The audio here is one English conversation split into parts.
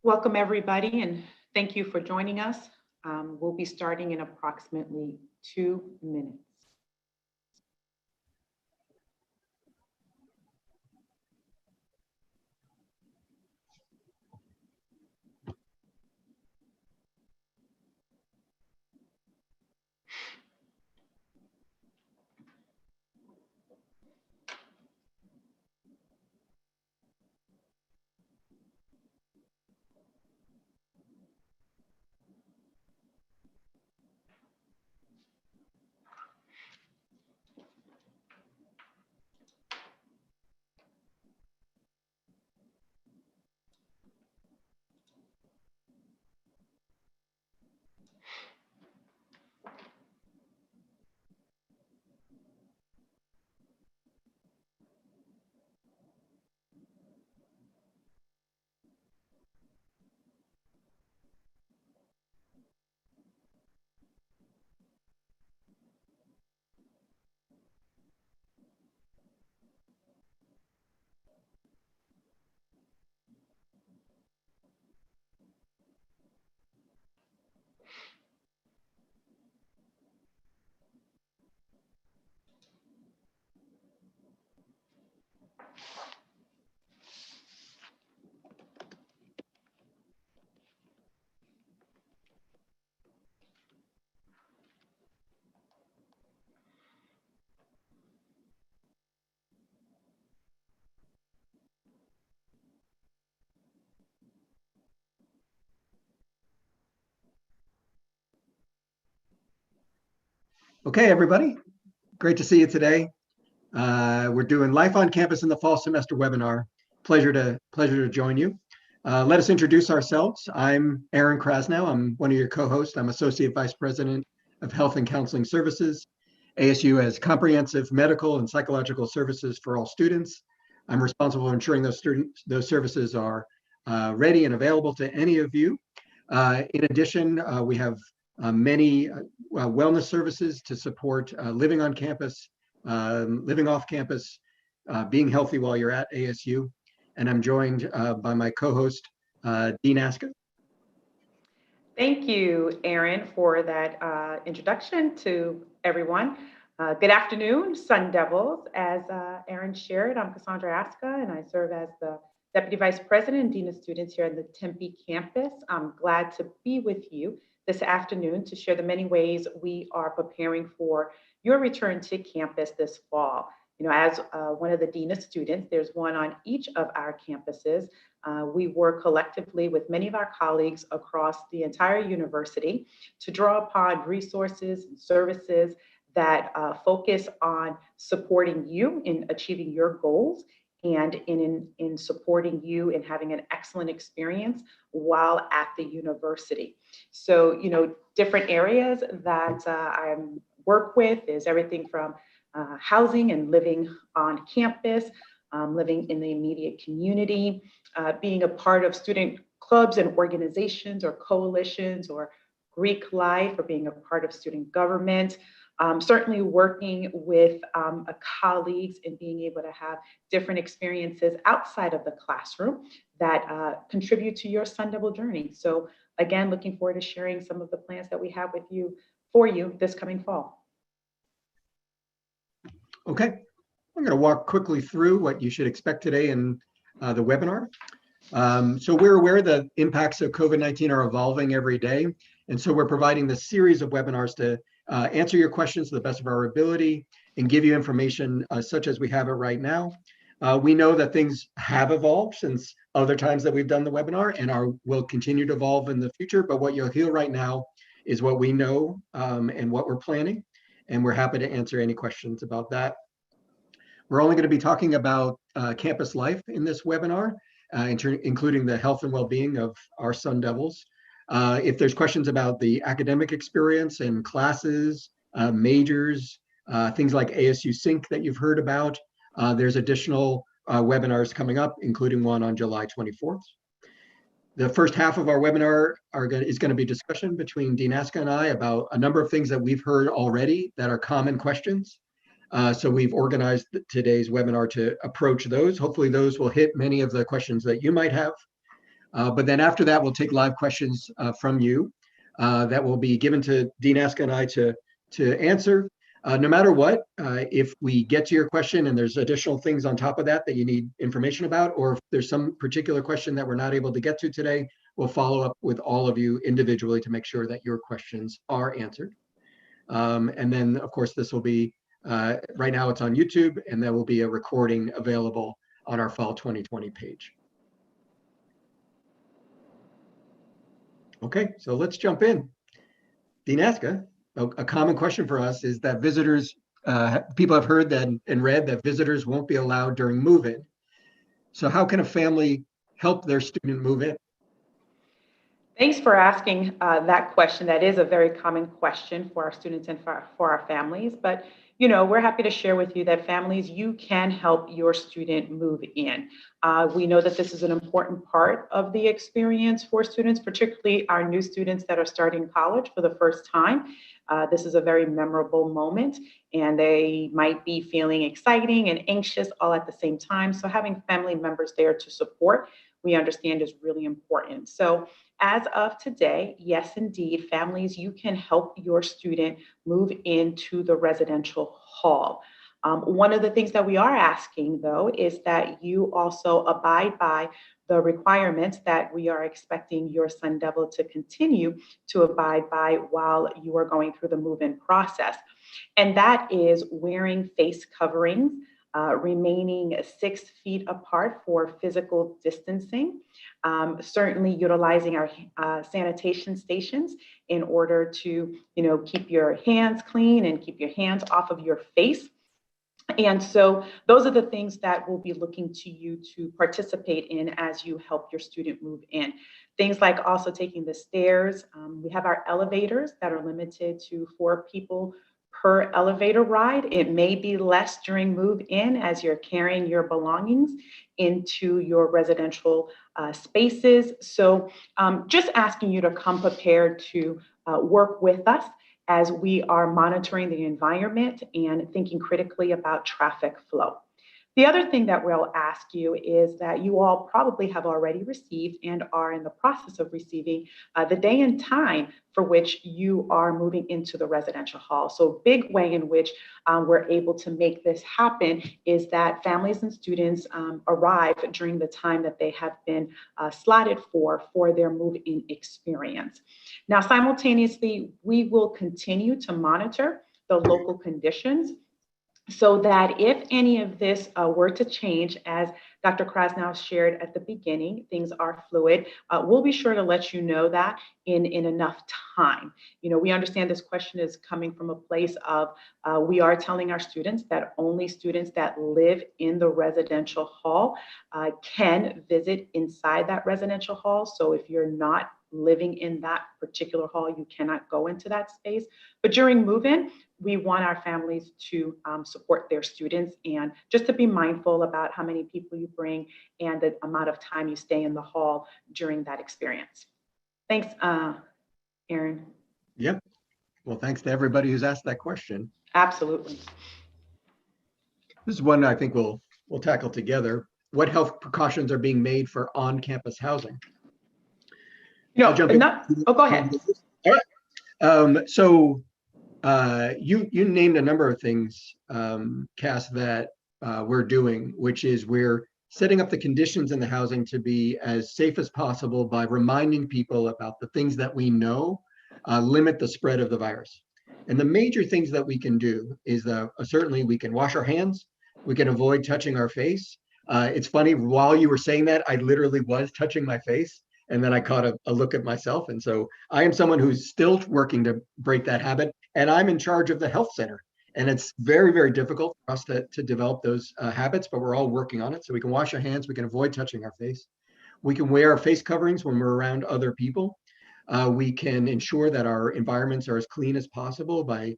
Welcome, everybody, and thank you for joining us. We'll be starting in approximately 2 minutes. Okay, everybody, great to see you today. We're doing Life on Campus in the Fall Semester webinar. Pleasure to join you. Let us introduce ourselves. I'm Aaron Krasnow. I'm one of your co-hosts. I'm Associate Vice President of Health and Counseling Services. ASU has comprehensive medical and psychological services for all students. I'm responsible for ensuring those services are ready and available to any of you. In addition, we have many wellness services to support living on campus, living off campus, being healthy while you're at ASU. And I'm joined by my co-host, Dean Aska. Thank you, Aaron, for that introduction to everyone. Good afternoon, Sun Devils. As Aaron shared, I'm Cassandra Aska, and I serve as the Deputy Vice President and Dean of Students here at the Tempe campus. I'm glad to be with you this afternoon to share the many ways we are preparing for your return to campus this fall. You know, as one of the Dean of Students, there's one on each of our campuses. We work collectively with many of our colleagues across the entire university to draw upon resources and services that focus on supporting you in achieving your goals and in supporting you in having an excellent experience while at the university. So, you know, different areas that I work with is everything from housing and living on campus, living in the immediate community, being a part of student clubs and organizations or coalitions or Greek life, or being a part of student government. Certainly working with colleagues and being able to have different experiences outside of the classroom that contribute to your Sun Devil journey. So again, looking forward to sharing some of the plans that we have with you for you this coming fall. Okay, I'm going to walk quickly through what you should expect today in the webinar. So we're aware that impacts of COVID-19 are evolving every day. And so we're providing this series of webinars to answer your questions to the best of our ability and give you information such as we have it right now. We know that things have evolved since other times that we've done the webinar and will continue to evolve in the future. But what you'll hear right now is what we know and what we're planning. And we're happy to answer any questions about that. We're only going to be talking about campus life in this webinar, including the health and well-being of our Sun Devils. If there's questions about the academic experience and classes, majors, things like ASU Sync that you've heard about, there's additional webinars coming up, including one on July 24th. The first half of our webinar is going to be discussion between Dean Aska and I about a number of things that we've heard already that are common questions. So we've organized today's webinar to approach those. Hopefully those will hit many of the questions that you might have. But then after that, we'll take live questions from you that will be given to Dean Aska and I to answer. No matter what, if we get to your question and there's additional things on top of that that you need information about, or if there's some particular question that we're not able to get to today, we'll follow up with all of you individually to make sure that your questions are answered. And then, of course, this will be, right now it's on YouTube, and there will be a recording available on our Fall 2020 page. Okay, so let's jump in. Dean Aska, a common question for us is that visitors, people have heard that and read that visitors won't be allowed during move-in. So how can a family help their student move in? Thanks for asking that question. That is a very common question for our students and for our families. But, you know, we're happy to share with you that families, you can help your student move in. We know that this is an important part of the experience for students, particularly our new students that are starting college for the first time. This is a very memorable moment, and they might be feeling exciting and anxious all at the same time. So having family members there to support, we understand, is really important. So as of today, yes, indeed, families, you can help your student move into the residential hall. One of the things that we are asking, though, is that you also abide by the requirements that we are expecting your Sun Devil to continue to abide by while you are going through the move-in process. And that is wearing face coverings, remaining 6 feet apart for physical distancing, certainly utilizing our sanitation stations in order to, keep your hands clean and keep your hands off of your face. And so those are the things that we'll be looking to you to participate in as you help your student move in. Things like also taking the stairs. We have our elevators that are limited to 4 people per elevator ride. It may be less during move in as you're carrying your belongings into your residential spaces. So just asking you to come prepared to work with us as we are monitoring the environment and thinking critically about traffic flow. The other thing that we'll ask you is that you all probably have already received and are in the process of receiving the day and time for which you are moving into the residential hall. So a big way in which we're able to make this happen is that families and students arrive during the time that they have been slotted for their move-in experience. Now, simultaneously, we will continue to monitor the local conditions so that if any of this were to change, as Dr. Krasnow shared at the beginning, things are fluid, we'll be sure to let you know that in enough time. We understand this question is coming from a place of we are telling our students that only students that live in the residential hall can visit inside that residential hall. So if you're not living in that particular hall, you cannot go into that space. But during move-in, we want our families to support their students and just to be mindful about how many people you bring and the amount of time you stay in the hall during that experience. Thanks, Aaron. Yep. Well, thanks to everybody who's asked that question. Absolutely. This is one I think we'll tackle together. What health precautions are being made for on-campus housing? Go ahead. All right. So you named a number of things, Cass, that we're doing, which is we're setting up the conditions in the housing to be as safe as possible by reminding people about the things that we know limit the spread of the virus. And the major things that we can do is certainly we can wash our hands, we can avoid touching our face. It's funny, while you were saying that, I literally was touching my face. And then I caught a look at myself. And so I am someone who's still working to break that habit. And I'm in charge of the health center. And it's very, very difficult for us to develop those habits, but we're all working on it. So we can wash our hands, we can avoid touching our face. We can wear our face coverings when we're around other people. We can ensure that our environments are as clean as possible by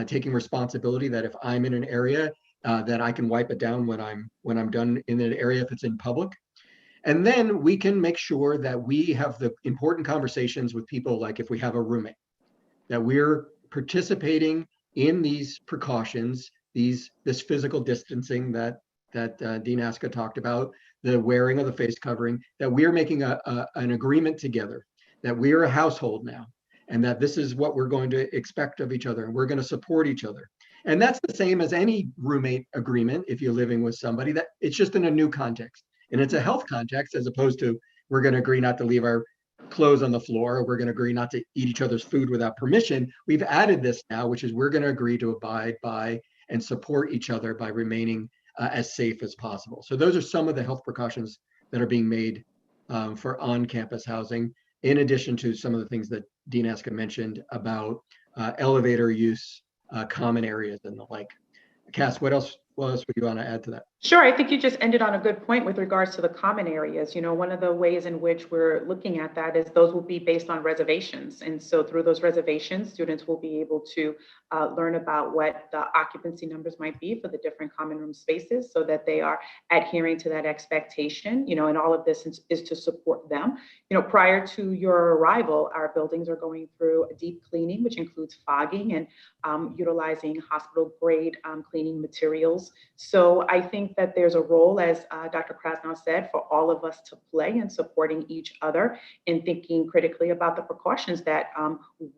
taking responsibility that if I'm in an area, that I can wipe it down when I'm done in an area if it's in public. And then we can make sure that we have the important conversations with people, like if we have a roommate, that we're participating in these precautions, this physical distancing that Dean Aska talked about, the wearing of the face covering, that we're making an agreement together, that we're a household now, and that this is what we're going to expect of each other, and we're going to support each other. And that's the same as any roommate agreement if you're living with somebody, that it's just in a new context. And it's a health context as opposed to we're going to agree not to leave our clothes on the floor, or we're going to agree not to eat each other's food without permission. We've added this now, which is we're going to agree to abide by and support each other by remaining as safe as possible. So those are some of the health precautions that are being made for on-campus housing, in addition to some of the things that Dean Aska mentioned about elevator use, common areas, and the like. Cass, what else would you want to add to that? Sure. I think you just ended on a good point with regards to the common areas. You know, one of the ways in which we're looking at that is those will be based on reservations. And so through those reservations, students will be able to learn about what the occupancy numbers might be for the different common room spaces so that they are adhering to that expectation, you know, and all of this is to support them. You know, prior to your arrival, our buildings are going through a deep cleaning, which includes fogging and utilizing hospital grade cleaning materials. So I think that there's a role, as Dr. Krasnow said, for all of us to play in supporting each other and thinking critically about the precautions that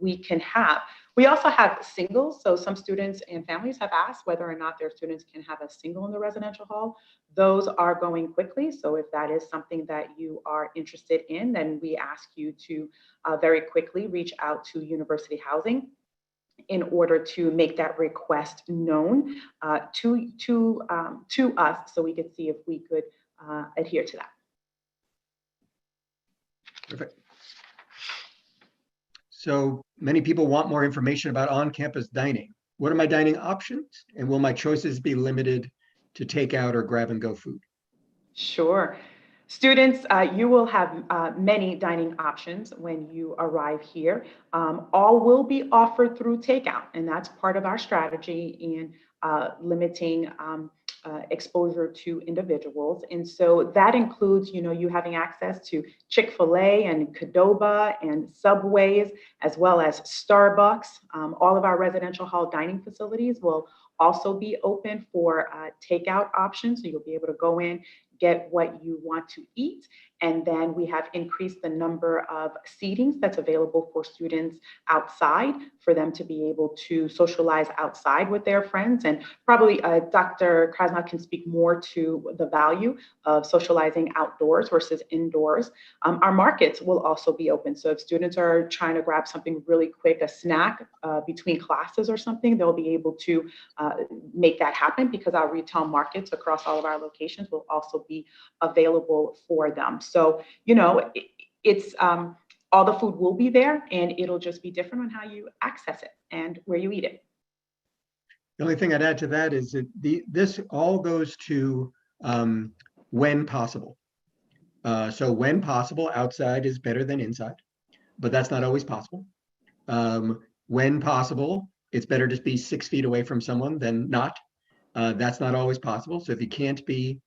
we can have. We also have singles. So some students and families have asked whether or not their students can have a single in the residential hall. Those are going quickly. So if that is something that you are interested in, then we ask you to very quickly reach out to University Housing in order to make that request known to us, so we could see if we could adhere to that. Perfect. So many people want more information about on-campus dining. What are my dining options, and will my choices be limited to takeout or grab-and-go food? Sure. Students, you will have many dining options when you arrive here. All will be offered through takeout, and that's part of our strategy in limiting exposure to individuals. And so that includes, you know, you having access to Chick-fil-A and Qdoba and Subways, as well as Starbucks. All of our residential hall dining facilities will also be open for takeout options. So you'll be able to go in, get what you want to eat. And then we have increased the number of seatings that's available for students outside for them to be able to socialize outside with their friends. And probably Dr. Krasnow can speak more to the value of socializing outdoors versus indoors. Our markets will also be open. So if students are trying to grab something really quick, a snack between classes or something, they'll be able to make that happen because our retail markets across all of our locations will also be available for them. So, you know, it's all the food will be there, and it'll just be different on how you access it and where you eat it. The only thing I'd add to that is that this all goes to when possible. So when possible, outside is better than inside, but that's not always possible. When possible, it's better to be 6 feet away from someone than not. That's not always possible. So if you can't be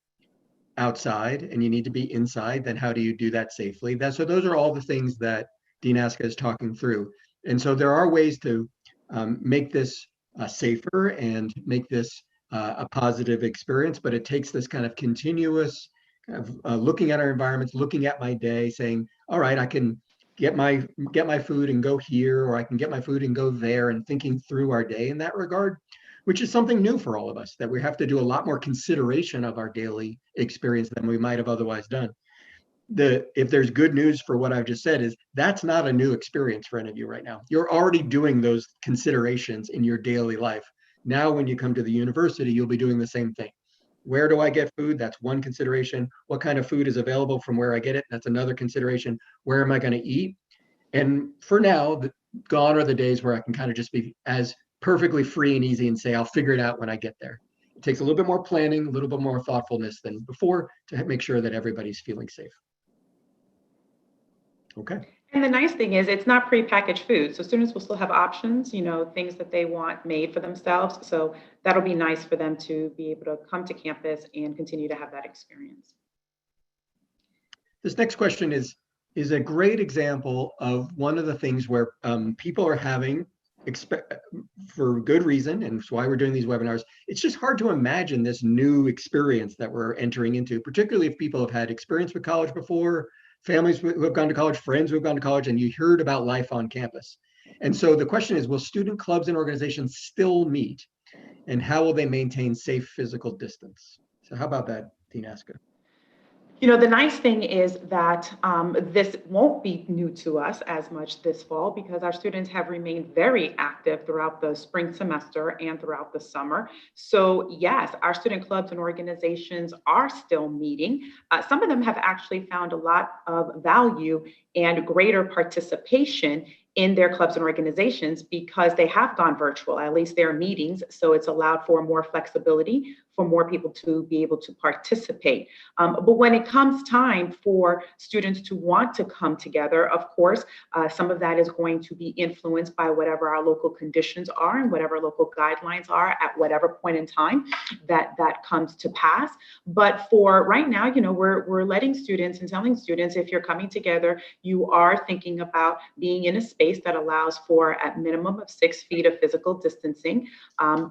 outside and you need to be inside, then how do you do that safely? So those are all the things that Dean Aska is talking through. And so there are ways to make this safer and make this a positive experience, but it takes this kind of continuous looking at our environments, looking at my day, saying, all right, I can get my food and go here, or I can get my food and go there, and thinking through our day in that regard, which is something new for all of us, that we have to do a lot more consideration of our daily experience than we might have otherwise done. If there's good news for what I've just said, is that's not a new experience for any of you right now. You're already doing those considerations in your daily life. Now, when you come to the university, you'll be doing the same thing. Where do I get food? That's one consideration. What kind of food is available from where I get it? That's another consideration. Where am I going to eat? And for now, gone are the days where I can kind of just be as perfectly free and easy and say, I'll figure it out when I get there. It takes a little bit more planning, a little bit more thoughtfulness than before to make sure that everybody's feeling safe. Okay. And the nice thing is it's not prepackaged food. So students will still have options, things that they want made for themselves. So that'll be nice for them to be able to come to campus and continue to have that experience. This next question is a great example of one of the things where people are having, for good reason, and it's why we're doing these webinars, it's just hard to imagine this new experience that we're entering into, particularly if people have had experience with college before, families who have gone to college, friends who have gone to college, and you heard about life on campus. And so the question is, will student clubs and organizations still meet? And how will they maintain safe physical distance? So how about that, Dean Aska? The nice thing is that this won't be new to us as much this fall because our students have remained very active throughout the spring semester and throughout the summer. So yes, our student clubs and organizations are still meeting. Some of them have actually found a lot of value and greater participation in their clubs and organizations because they have gone virtual, at least their meetings. So it's allowed for more flexibility for more people to be able to participate. But when it comes time for students to want to come together, of course, some of that is going to be influenced by whatever our local conditions are and whatever local guidelines are at whatever point in time that comes to pass. But for right now, we're letting students and telling students, if you're coming together, you are thinking about being in a space that allows for at minimum of 6 feet of physical distancing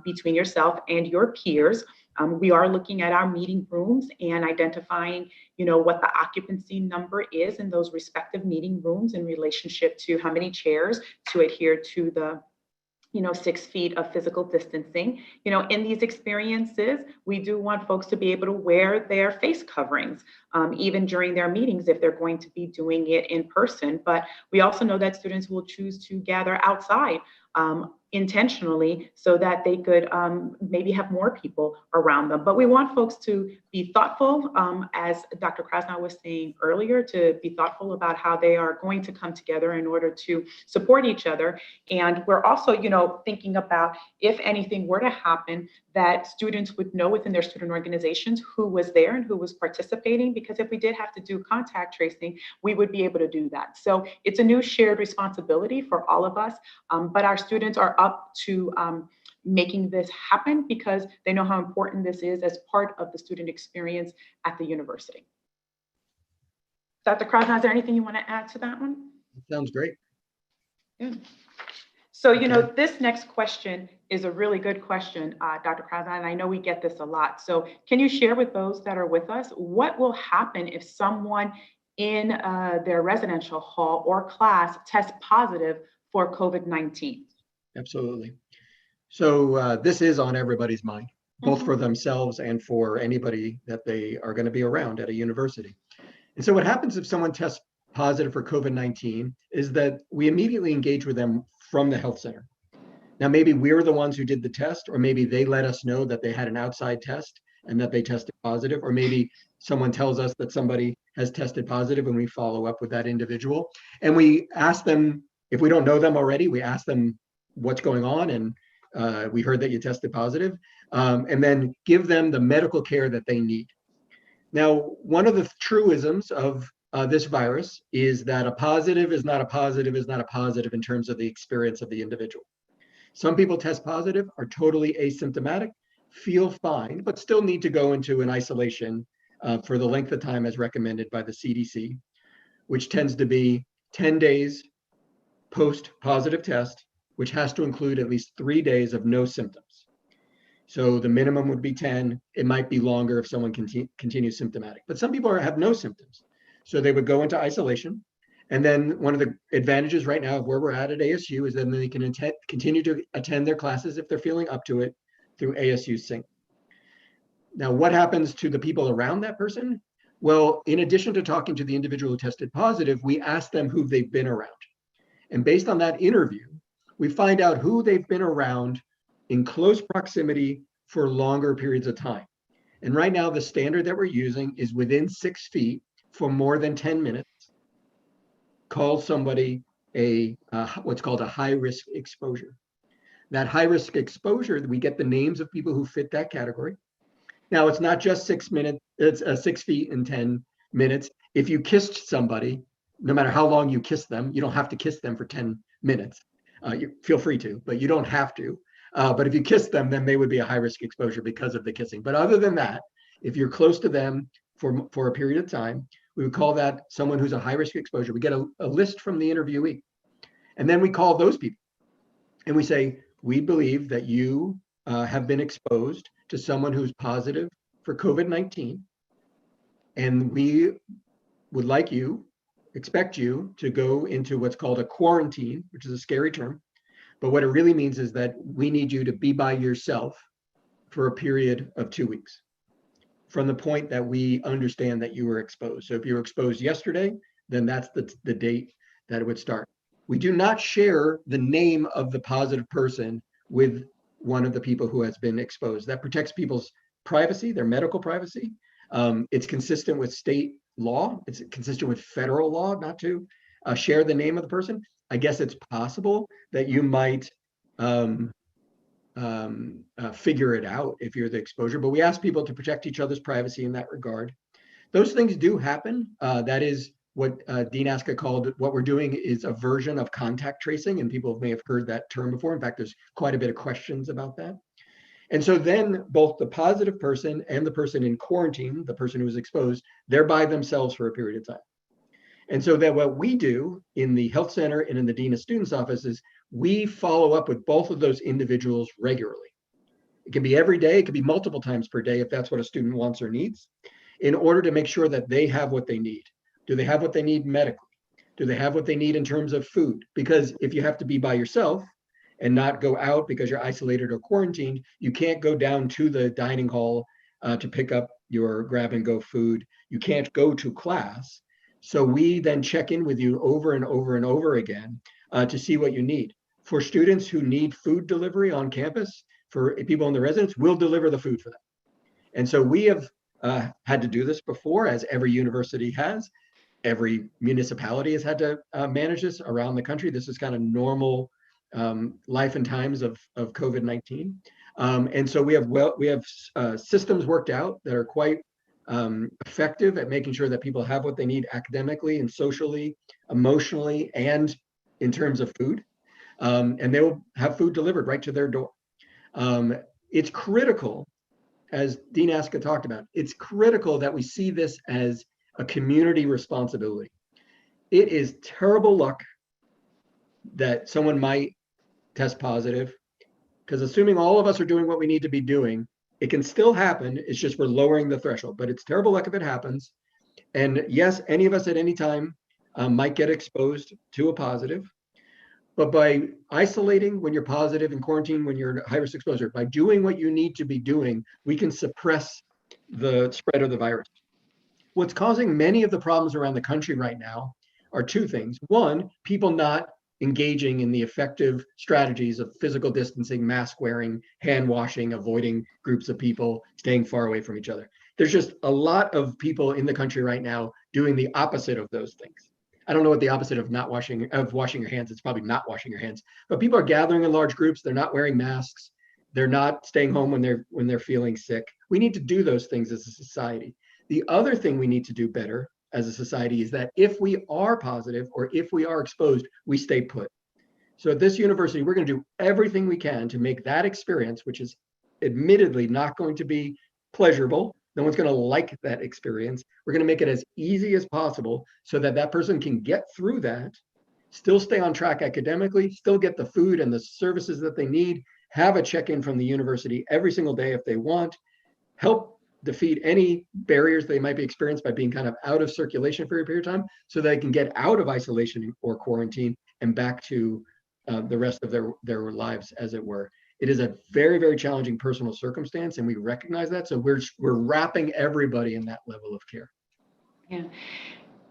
between yourself and your peers. We are looking at our meeting rooms and identifying, what the occupancy number is in those respective meeting rooms in relationship to how many chairs to adhere to the 6 feet of physical distancing. In these experiences, we do want folks to be able to wear their face coverings, even during their meetings if they're going to be doing it in person. But we also know that students will choose to gather outside intentionally so that they could maybe have more people around them. But we want folks to be thoughtful, as Dr. Krasnow was saying earlier, to be thoughtful about how they are going to come together in order to support each other. And we're also, thinking about if anything were to happen, that students would know within their student organizations who was there and who was participating, because if we did have to do contact tracing, we would be able to do that. So it's a new shared responsibility for all of us, but our students are up to making this happen because they know how important this is as part of the student experience at the university. Dr. Krasnow, is there anything you want to add to that one? Sounds great. Good. So, this next question is a really good question, Dr. Krasnow, and I know we get this a lot. So can you share with those that are with us, what will happen if someone in their residential hall or class tests positive for COVID-19? Absolutely. So this is on everybody's mind, both for themselves and for anybody that they are going to be around at a university. And so what happens if someone tests positive for COVID-19 is that we immediately engage with them from the health center. Now, maybe we're the ones who did the test, or maybe they let us know that they had an outside test and that they tested positive, or maybe someone tells us that somebody has tested positive and we follow up with that individual. And we ask them, if we don't know them already, we ask them what's going on, and we heard that you tested positive, and then give them the medical care that they need. Now, one of the truisms of this virus is that a positive is not a positive is not a positive in terms of the experience of the individual. Some people test positive, are totally asymptomatic, feel fine, but still need to go into an isolation for the length of time as recommended by the CDC, which tends to be 10 days post-positive test, which has to include at least 3 days of no symptoms. So the minimum would be 10. It might be longer if someone continues symptomatic, but some people have no symptoms. So they would go into isolation. And then one of the advantages right now of where we're at ASU is then they can continue to attend their classes if they're feeling up to it through ASU Sync. Now, what happens to the people around that person? Well, in addition to talking to the individual who tested positive, we ask them who they've been around. And based on that interview, we find out who they've been around in close proximity for longer periods of time. And right now, the standard that we're using is within 6 feet for more than 10 minutes. Call somebody what's called a high-risk exposure. That high-risk exposure, we get the names of people who fit that category. Now, it's not just 6 minutes, it's 6 feet and 10 minutes. If you kissed somebody, no matter how long you kiss them, you don't have to kiss them for 10 minutes. You feel free to, but you don't have to. But if you kiss them, then they would be a high-risk exposure because of the kissing. But other than that, if you're close to them for a period of time, we would call that someone who's a high-risk exposure. We get a list from the interviewee. And then we call those people and we say, we believe that you have been exposed to someone who's positive for COVID-19. And we would expect you to go into what's called a quarantine, which is a scary term. But what it really means is that we need you to be by yourself for a period of 2 weeks from the point that we understand that you were exposed. So if you were exposed yesterday, then that's the date that it would start. We do not share the name of the positive person with one of the people who has been exposed. That protects people's privacy, their medical privacy. It's consistent with state law. It's consistent with federal law not to share the name of the person. I guess it's possible that you might figure it out if you're the exposure, but we ask people to protect each other's privacy in that regard. Those things do happen. That is what Dean Aska called, what we're doing is a version of contact tracing, and people may have heard that term before. In fact, there's quite a bit of questions about that. And so then both the positive person and the person in quarantine, the person who was exposed, they're by themselves for a period of time. And so then what we do in the health center and in the Dean of Students office is we follow up with both of those individuals regularly. It can be every day, it could be multiple times per day if that's what a student wants or needs, in order to make sure that they have what they need. Do they have what they need medically? Do they have what they need in terms of food? Because if you have to be by yourself and not go out because you're isolated or quarantined, you can't go down to the dining hall to pick up your grab and go food. You can't go to class. So we then check in with you over and over and over again to see what you need. For students who need food delivery on campus, for people in the residence, we'll deliver the food for them. And so we have had to do this before, as every university has. Every municipality has had to manage this around the country. This is kind of normal life and times of COVID-19. And so we have systems worked out that are quite effective at making sure that people have what they need academically and socially, emotionally, and in terms of food. And they will have food delivered right to their door. It's critical, as Dean Aska talked about, it's critical that we see this as a community responsibility. It is terrible luck that someone might test positive, because assuming all of us are doing what we need to be doing, it can still happen. It's just we're lowering the threshold, but it's terrible luck if it happens. And yes, any of us at any time might get exposed to a positive. But by isolating when you're positive and quarantine when you're high risk exposure, by doing what you need to be doing, we can suppress the spread of the virus. What's causing many of the problems around the country right now are two things. One, people not engaging in the effective strategies of physical distancing, mask wearing, hand washing, avoiding groups of people, staying far away from each other. There's just a lot of people in the country right now doing the opposite of those things. I don't know what the opposite of washing your hands. It's probably not washing your hands. But people are gathering in large groups. They're not wearing masks. They're not staying home when they're feeling sick. We need to do those things as a society. The other thing we need to do better as a society is that if we are positive or if we are exposed, we stay put. So at this university, we're going to do everything we can to make that experience, which is admittedly not going to be pleasurable. No one's going to like that experience. We're going to make it as easy as possible so that that person can get through that, still stay on track academically, still get the food and the services that they need, have a check-in from the university every single day if they want, help defeat any barriers they might be experienced by being kind of out of circulation for a period of time so they can get out of isolation or quarantine and back to the rest of their lives, as it were. It is a very, very challenging personal circumstance, and we recognize that. So we're wrapping everybody in that level of care. Yeah.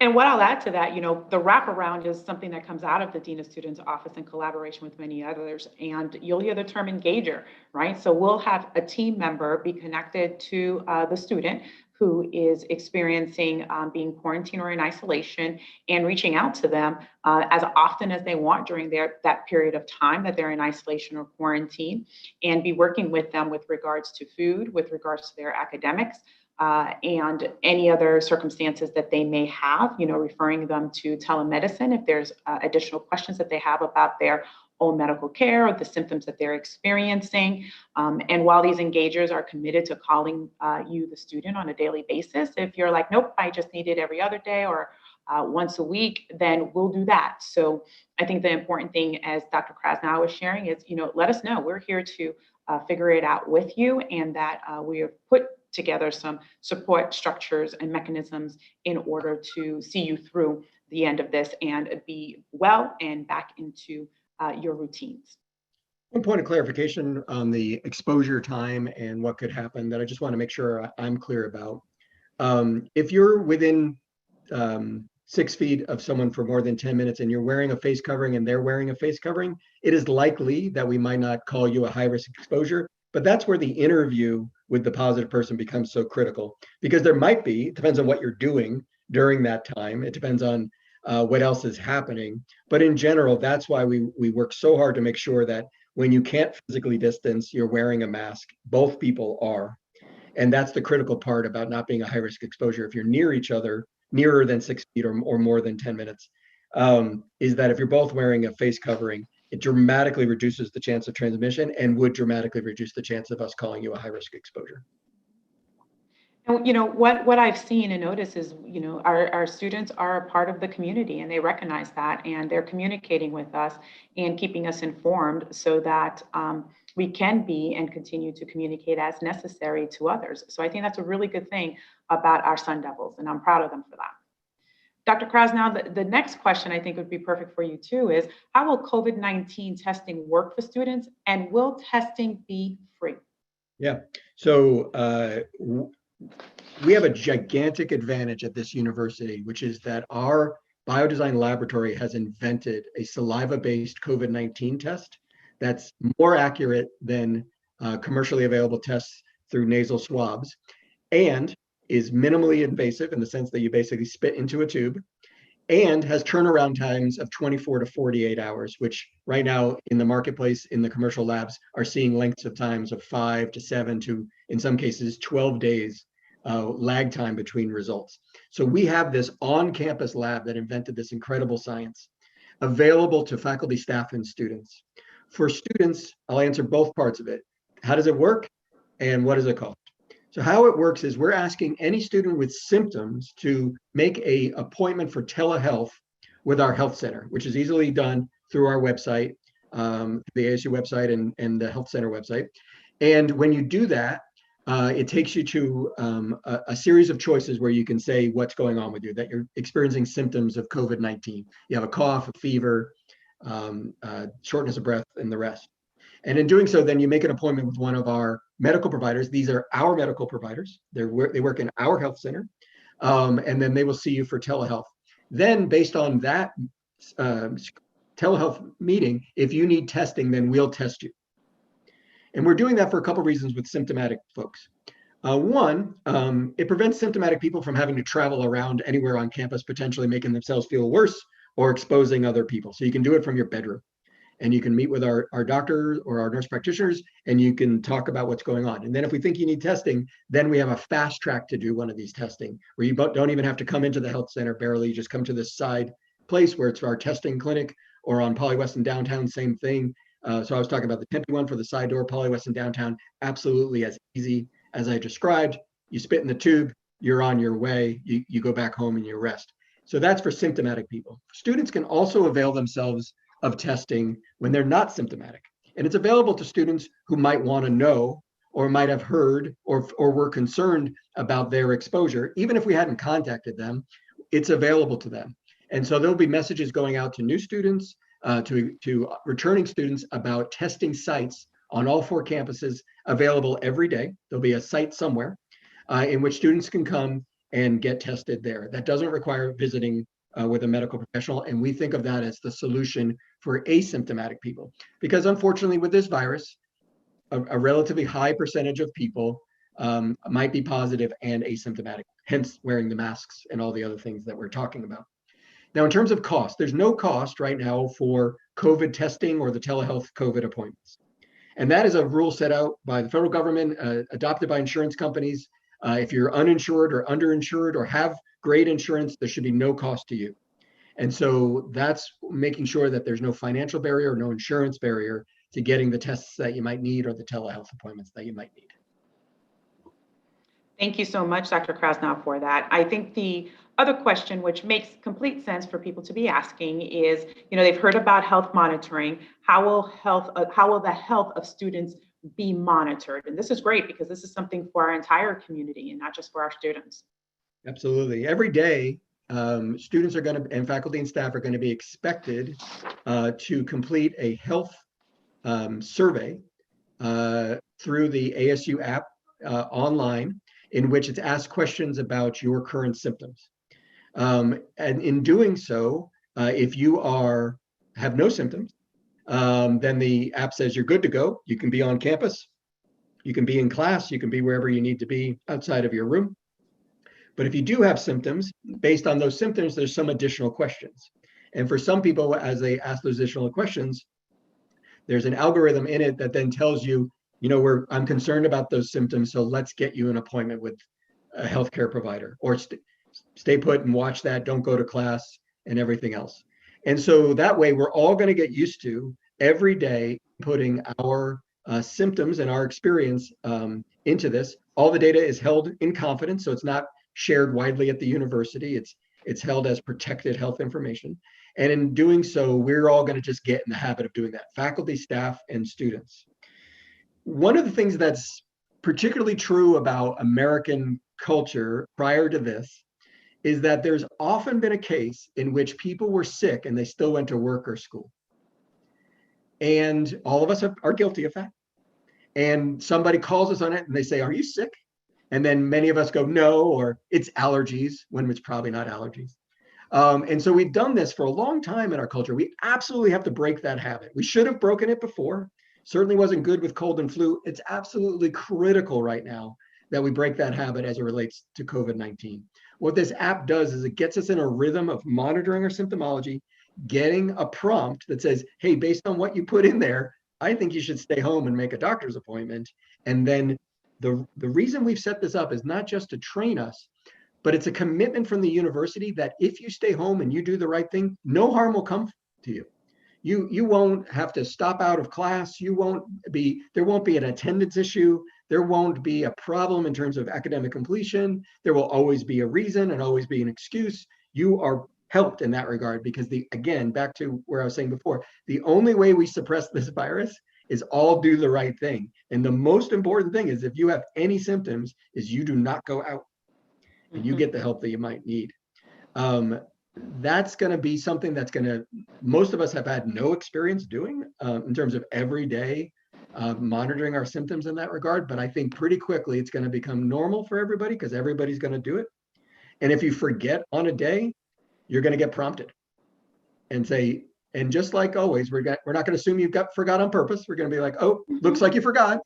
And what I'll add to that, the wraparound is something that comes out of the Dean of Students office in collaboration with many others. And you'll hear the term engager, right? So we'll have a team member be connected to the student who is experiencing being quarantined or in isolation, and reaching out to them as often as they want during that period of time that they're in isolation or quarantine, and be working with them with regards to food, with regards to their academics, and any other circumstances that they may have, referring them to telemedicine if there's additional questions that they have about their own medical care or the symptoms that they're experiencing. And while these engagers are committed to calling you, the student, on a daily basis, if you're like, nope, I just need it every other day or once a week, then we'll do that. So I think the important thing, as Dr. Krasnow was sharing, is, let us know. We're here to figure it out with you, and that we have put together some support structures and mechanisms in order to see you through the end of this and be well and back into your routines. One point of clarification on the exposure time and what could happen that I just want to make sure I'm clear about. If you're within 6 feet of someone for more than 10 minutes and you're wearing a face covering and they're wearing a face covering, it is likely that we might not call you a high-risk exposure, but that's where the interview with the positive person becomes so critical, because there might be, it depends on what you're doing during that time. It depends on what else is happening. But in general, that's why we work so hard to make sure that when you can't physically distance, you're wearing a mask. Both people are. And that's the critical part about not being a high-risk exposure. If you're near each other, nearer than 6 feet or more than 10 minutes, is that if you're both wearing a face covering, it dramatically reduces the chance of transmission and would dramatically reduce the chance of us calling you a high-risk exposure. And what I've seen and noticed is, our students are a part of the community, and they recognize that, and they're communicating with us and keeping us informed so that we can be and continue to communicate as necessary to others. So I think that's a really good thing about our Sun Devils, and I'm proud of them for that. Dr. Krasnow, the next question I think would be perfect for you too is, how will COVID-19 testing work for students, and will testing be free? Yeah, so we have a gigantic advantage at this university, which is that our biodesign laboratory has invented a saliva-based COVID-19 test that's more accurate than commercially available tests through nasal swabs, and is minimally invasive in the sense that you basically spit into a tube, and has turnaround times of 24 to 48 hours, which right now in the marketplace, in the commercial labs, are seeing lengths of times of 5 to 7 to, in some cases, 12 days lag time between results. So we have this on-campus lab that invented this incredible science available to faculty, staff, and students. For students, I'll answer both parts of it. How does it work, and what does it cost? So how it works is we're asking any student with symptoms to make an appointment for telehealth with our health center, which is easily done through our website, the ASU website and the health center website. And when you do that, it takes you to a series of choices where you can say what's going on with you, that you're experiencing symptoms of COVID-19. You have a cough, a fever, shortness of breath, and the rest. And in doing so, then you make an appointment with one of our medical providers. These are our medical providers. They work in our health center, and then they will see you for telehealth. Then based on that telehealth meeting, if you need testing, then we'll test you. And we're doing that for a couple of reasons with symptomatic folks. One, it prevents symptomatic people from having to travel around anywhere on campus, potentially making themselves feel worse or exposing other people. So you can do it from your bedroom. And you can meet with our doctor or our nurse practitioners, and you can talk about what's going on. And then if we think you need testing, then we have a fast track to do one of these testing, where you don't even have to come into the health center barely. You just come to this side place where it's our testing clinic, or on Poly West and downtown, same thing. So I was talking about the Tempe one for the side door, Poly West and downtown, absolutely as easy as I described. You spit in the tube, you're on your way, you go back home and you rest. So that's for symptomatic people. Students can also avail themselves of testing when they're not symptomatic. And it's available to students who might want to know or might have heard or were concerned about their exposure. Even if we hadn't contacted them, it's available to them. And so there'll be messages going out to new students, to returning students about testing sites on all 4 campuses available every day. There'll be a site somewhere in which students can come and get tested there. That doesn't require visiting with a medical professional. And we think of that as the solution for asymptomatic people. Because unfortunately with this virus, a relatively high percentage of people might be positive and asymptomatic, hence wearing the masks and all the other things that we're talking about. Now, in terms of cost, there's no cost right now for COVID testing or the telehealth COVID appointments. And that is a rule set out by the federal government, adopted by insurance companies. If you're uninsured or underinsured or have great insurance, there should be no cost to you. And so that's making sure that there's no financial barrier or no insurance barrier to getting the tests that you might need or the telehealth appointments that you might need. Thank you so much, Dr. Krasnow, for that. I think the other question, which makes complete sense for people to be asking, is, they've heard about health monitoring. How will the health of students be monitored? And this is great because this is something for our entire community and not just for our students. Absolutely. Every day, students are going to, and faculty and staff are going to be expected to complete a health survey through the ASU app online, in which it's asked questions about your current symptoms. And in doing so, if you have no symptoms, then the app says you're good to go. You can be on campus, you can be in class, you can be wherever you need to be outside of your room. But if you do have symptoms, based on those symptoms, there's some additional questions. And for some people, as they ask those additional questions, there's an algorithm in it that then tells you, I'm concerned about those symptoms, so let's get you an appointment with a healthcare provider, or stay put and watch that, don't go to class, and everything else. And so that way, we're all going to get used to every day putting our symptoms and our experience into this. All the data is held in confidence, so it's not shared widely at the university. It's held as protected health information. And in doing so, we're all going to just get in the habit of doing that, faculty, staff, and students. One of the things that's particularly true about American culture prior to this is that there's often been a case in which people were sick and they still went to work or school. And all of us are guilty of that. And somebody calls us on it and they say, "Are you sick?" And then many of us go, "No," or "It's allergies," when it's probably not allergies. And so we've done this for a long time in our culture. We absolutely have to break that habit. We should have broken it before. Certainly wasn't good with cold and flu. It's absolutely critical right now that we break that habit as it relates to COVID-19. What this app does is it gets us in a rhythm of monitoring our symptomology, getting a prompt that says, "Hey, based on what you put in there, I think you should stay home and make a doctor's appointment." And then the reason we've set this up is not just to train us, but it's a commitment from the university that if you stay home and you do the right thing, no harm will come to you. You won't have to stop out of class. There won't be an attendance issue. There won't be a problem in terms of academic completion. There will always be a reason and always be an excuse. You are helped in that regard because again, back to where I was saying before, the only way we suppress this virus is all do the right thing. And the most important thing is if you have any symptoms is you do not go out and you get the help that you might need. That's going to be something most of us have had no experience doing in terms of everyday monitoring our symptoms in that regard. But I think pretty quickly it's going to become normal for everybody because everybody's going to do it. And if you forget on a day, you're going to get prompted and say, and just like always, we're not going to assume you forgot on purpose. We're going to be like, "Oh, looks like you forgot."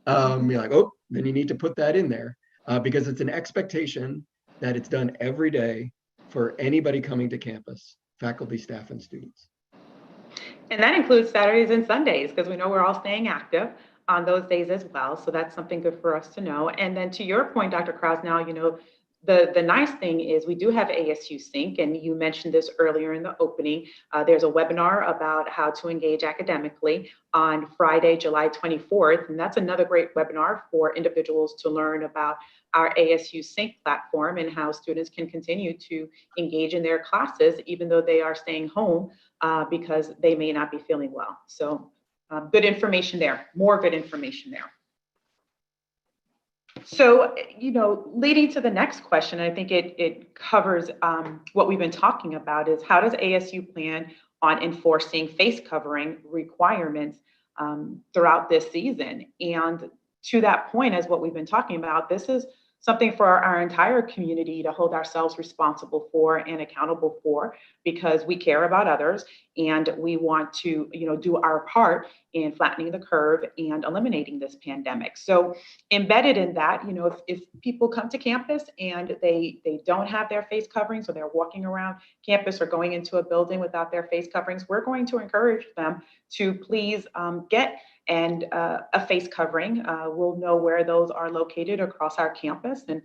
You're like, "Oh, then you need to put that in there." Because it's an expectation that it's done every day for anybody coming to campus, faculty, staff, and students. And that includes Saturdays and Sundays, because we know we're all staying active on those days as well. So that's something good for us to know. And then to your point, Dr. Krasnow, the nice thing is we do have ASU Sync, and you mentioned this earlier in the opening. There's a webinar about how to engage academically on Friday, July 24th, and that's another great webinar for individuals to learn about our ASU Sync platform and how students can continue to engage in their classes even though they are staying home because they may not be feeling well. So good information there, more good information there. So, leading to the next question, I think it covers what we've been talking about is how does ASU plan on enforcing face covering requirements throughout this season? And to that point, as what we've been talking about, this is something for our entire community to hold ourselves responsible for and accountable for, because we care about others and we want to, do our part in flattening the curve and eliminating this pandemic. So embedded in that, if people come to campus and they don't have their face coverings, or they're walking around campus or going into a building without their face coverings, we're going to encourage them to please get a face covering. We'll know where those are located across our campus, and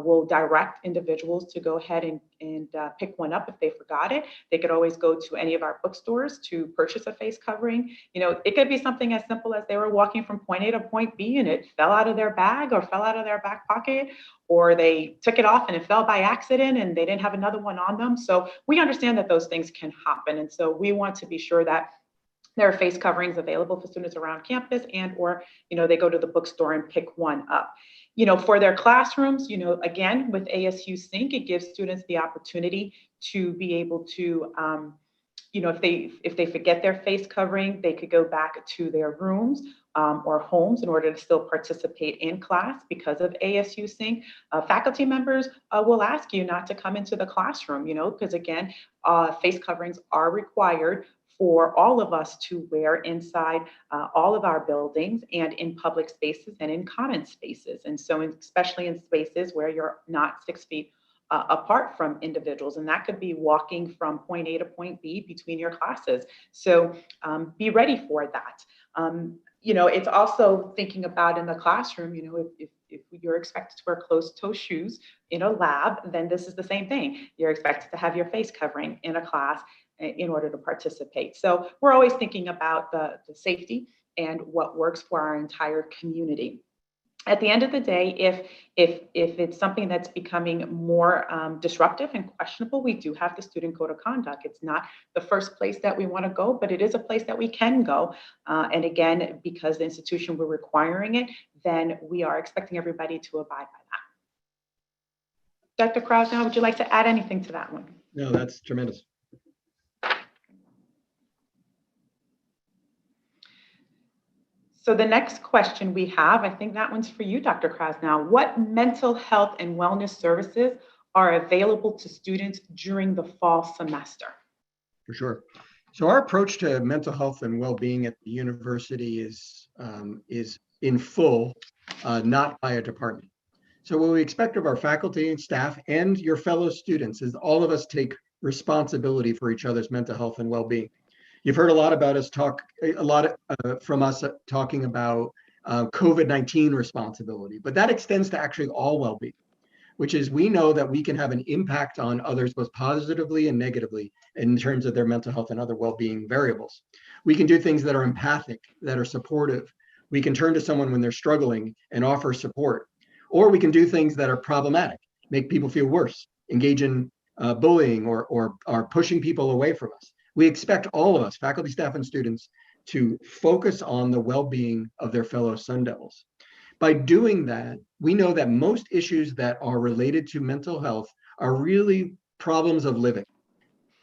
we'll direct individuals to go ahead and pick one up if they forgot it. They could always go to any of our bookstores to purchase a face covering. It could be something as simple as they were walking from point A to point B and it fell out of their bag or fell out of their back pocket, or they took it off and it fell by accident and they didn't have another one on them. So we understand that those things can happen. And so we want to be sure that there are face coverings available for students around campus, and or they go to the bookstore and pick one up. For their classrooms, again, with ASU Sync, it gives students the opportunity to be able to if they forget their face covering, they could go back to their rooms or homes in order to still participate in class because of ASU Sync. Faculty members will ask you not to come into the classroom, because again, face coverings are required for all of us to wear inside all of our buildings and in public spaces and in common spaces. And so especially in spaces where you're not 6 feet apart from individuals. And that could be walking from point A to point B between your classes. So be ready for that. It's also thinking about in the classroom, if you're expected to wear closed-toe shoes in a lab, then this is the same thing. You're expected to have your face covering in a class in order to participate. So we're always thinking about the safety and what works for our entire community. At the end of the day, if it's something that's becoming more disruptive and questionable, we do have the student code of conduct. It's not the first place that we want to go, but it is a place that we can go. And again, because the institution we're requiring it, then we are expecting everybody to abide by that. Dr. Krasnow, would you like to add anything to that one? No, that's tremendous. So the next question we have, I think that one's for you, Dr. Krasnow. What mental health and wellness services are available to students during the fall semester? For sure. So our approach to mental health and well-being at the university is in full, not by a department. So what we expect of our faculty and staff and your fellow students is all of us take responsibility for each other's mental health and well-being. You've heard a lot about us from us talking about COVID-19 responsibility, but that extends to actually all well-being, which is we know that we can have an impact on others both positively and negatively in terms of their mental health and other well-being variables. We can do things that are empathic, that are supportive. We can turn to someone when they're struggling and offer support, or we can do things that are problematic, make people feel worse, engage in bullying or are pushing people away from us. We expect all of us, faculty, staff, and students, to focus on the well-being of their fellow Sun Devils. By doing that, we know that most issues that are related to mental health are really problems of living.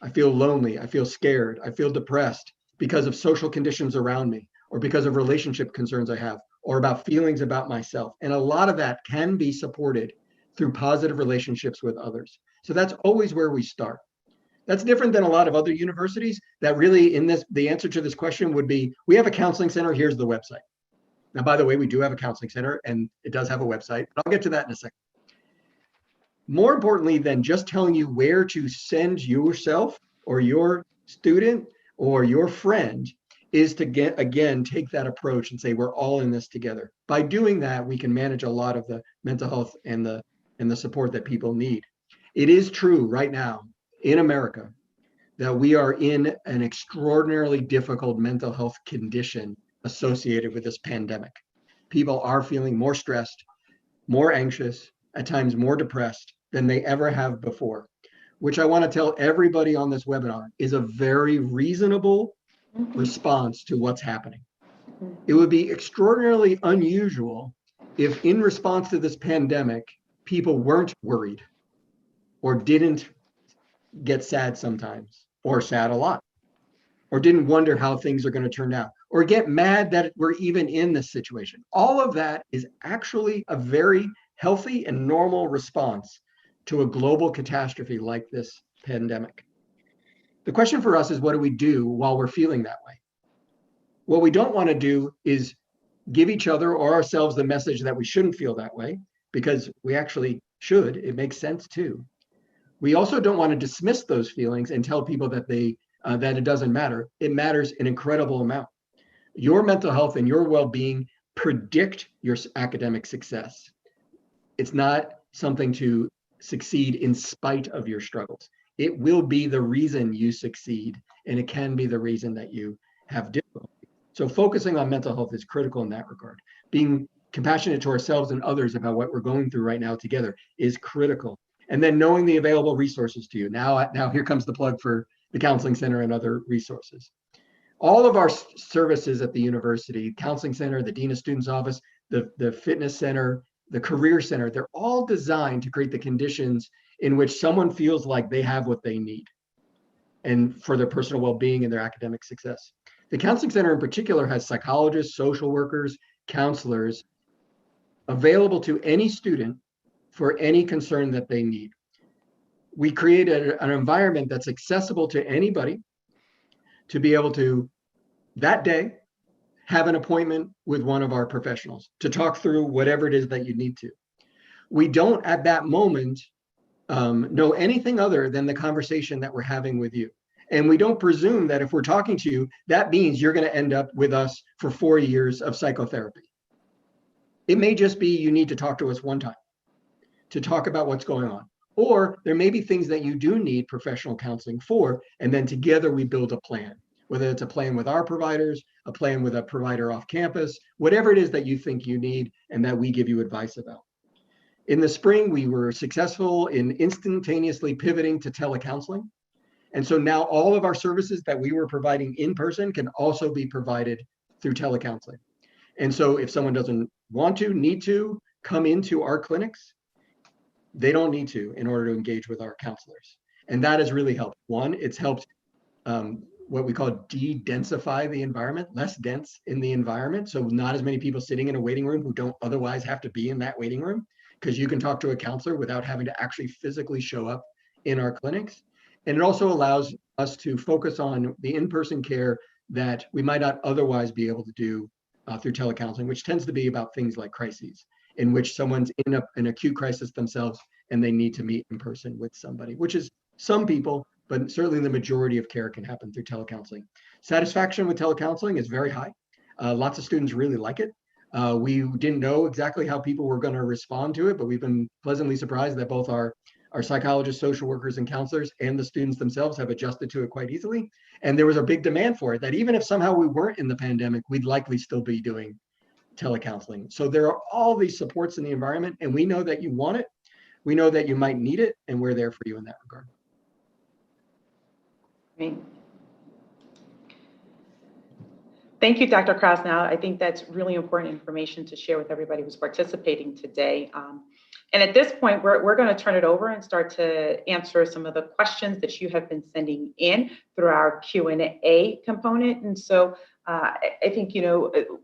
I feel lonely, I feel scared, I feel depressed because of social conditions around me, or because of relationship concerns I have, or about feelings about myself. And a lot of that can be supported through positive relationships with others. So that's always where we start. That's different than a lot of other universities that really the answer to this question would be, we have a counseling center, here's the website. Now, by the way, we do have a counseling center and it does have a website, but I'll get to that in a second. More importantly than just telling you where to send yourself or your student or your friend is to take that approach and say, we're all in this together. By doing that, we can manage a lot of the mental health and the support that people need. It is true right now in America that we are in an extraordinarily difficult mental health condition associated with this pandemic. People are feeling more stressed, more anxious, at times more depressed than they ever have before, which I want to tell everybody on this webinar is a very reasonable response to what's happening. It would be extraordinarily unusual if in response to this pandemic, people weren't worried or didn't get sad sometimes, or sad a lot, or didn't wonder how things are going to turn out, or get mad that we're even in this situation. All of that is actually a very healthy and normal response to a global catastrophe like this pandemic. The question for us is, what do we do while we're feeling that way? What we don't want to do is give each other or ourselves the message that we shouldn't feel that way, because we actually should. It makes sense too. We also don't want to dismiss those feelings and tell people that that it doesn't matter. It matters an incredible amount. Your mental health and your well-being predict your academic success. It's not something to succeed in spite of your struggles. It will be the reason you succeed, and it can be the reason that you have difficulty. So focusing on mental health is critical in that regard. Being compassionate to ourselves and others about what we're going through right now together is critical. And then knowing the available resources to you. Now here comes the plug for the Counseling Center and other resources. All of our services at the university, Counseling Center, the Dean of Students Office, the Fitness Center, the Career Center, they're all designed to create the conditions in which someone feels like they have what they need and for their personal well-being and their academic success. The Counseling Center in particular has psychologists, social workers, counselors available to any student for any concern that they need. We created an environment that's accessible to anybody to be able to, that day, have an appointment with one of our professionals to talk through whatever it is that you need to. We don't at that moment know anything other than the conversation that we're having with you. And we don't presume that if we're talking to you, that means you're going to end up with us for 4 years of psychotherapy. It may just be you need to talk to us one time to talk about what's going on. Or there may be things that you do need professional counseling for, and then together we build a plan, whether it's a plan with our providers, a plan with a provider off campus, whatever it is that you think you need and that we give you advice about. In the spring, we were successful in instantaneously pivoting to telecounseling. And so now all of our services that we were providing in person can also be provided through telecounseling. And so if someone doesn't want to, need to come into our clinics, they don't need to in order to engage with our counselors. And that has really helped. One, it's helped what we call de-densify the environment, less dense in the environment. So not as many people sitting in a waiting room who don't otherwise have to be in that waiting room, because you can talk to a counselor without having to actually physically show up in our clinics. And it also allows us to focus on the in-person care that we might not otherwise be able to do through telecounseling, which tends to be about things like crises, in which someone's in an acute crisis themselves and they need to meet in person with somebody, which is some people, but certainly the majority of care can happen through telecounseling. Satisfaction with telecounseling is very high. Lots of students really like it. We didn't know exactly how people were going to respond to it, but we've been pleasantly surprised that both our psychologists, social workers, and counselors and the students themselves have adjusted to it quite easily. And there was a big demand for it, that even if somehow we weren't in the pandemic, we'd likely still be doing telecounseling. So there are all these supports in the environment, and we know that you want it. We know that you might need it, and we're there for you in that regard. Great. Thank you, Dr. Krasnow. I think that's really important information to share with everybody who's participating today. And at this point, we're going to turn it over and start to answer some of the questions that you have been sending in through our Q&A component. And so I think,